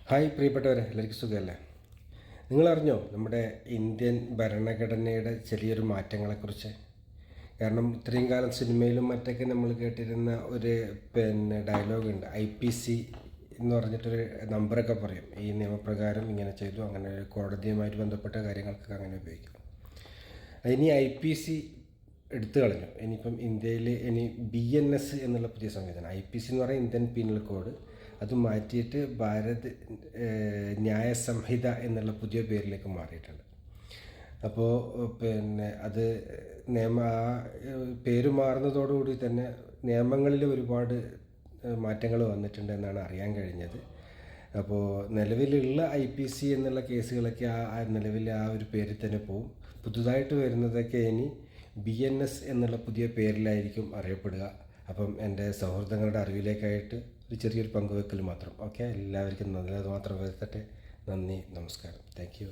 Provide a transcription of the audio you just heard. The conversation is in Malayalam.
ഹായ് പ്രിയപ്പെട്ടവരെ, എല്ലാവർക്കും സുഖമല്ലേ? നിങ്ങളറിഞ്ഞോ നമ്മുടെ ഇന്ത്യൻ ഭരണഘടനയുടെ ചെറിയൊരു മാറ്റങ്ങളെക്കുറിച്ച്? കാരണം ഇത്രയും കാലം സിനിമയിലും മറ്റൊക്കെ നമ്മൾ കേട്ടിരുന്ന ഒരു ഡയലോഗുണ്ട്, IPC എന്ന് പറഞ്ഞിട്ടൊരു നമ്പറൊക്കെ പറയും. ഈ നിയമപ്രകാരം ഇങ്ങനെ ചെയ്തു, അങ്ങനെ കോടതിയുമായിട്ട് ബന്ധപ്പെട്ട കാര്യങ്ങൾക്കൊക്കെ അങ്ങനെ ഉപയോഗിക്കും. ഇനി IPC എടുത്തു കളഞ്ഞു. ഇനിയിപ്പം ഇന്ത്യയിൽ BNS എന്നുള്ള പുതിയ സംവിധാനം, IPC എന്ന് പറയുന്നത് ഇന്ത്യൻ പീനൽ കോഡ്, അത് മാറ്റിയിട്ട് ഭാരത് ന്യായ സംഹിത എന്നുള്ള പുതിയ പേരിലേക്ക് മാറിയിട്ടുണ്ട്. അപ്പോൾ അത് പേര് മാറുന്നതോടുകൂടി തന്നെ നിയമങ്ങളിൽ ഒരുപാട് മാറ്റങ്ങൾ വന്നിട്ടുണ്ട് എന്നാണ് അറിയാൻ കഴിഞ്ഞത്. അപ്പോൾ നിലവിലുള്ള IPC എന്നുള്ള കേസുകളൊക്കെ നിലവിൽ ആ ഒരു പേരിൽ തന്നെ പോവും. പുതുതായിട്ട് വരുന്നതൊക്കെ ഇനി BNS എന്നുള്ള പുതിയ പേരിലായിരിക്കും അറിയപ്പെടുക. അപ്പം എൻ്റെ സൗഹൃദങ്ങളുടെ അറിവിലേക്കായിട്ട് ഒരു ചെറിയൊരു പങ്കുവെക്കൽ മാത്രം. ഓക്കെ, എല്ലാവർക്കും നല്ലത് മാത്രം വരുത്തട്ടെ. നന്ദി, നമസ്കാരം, താങ്ക് യു.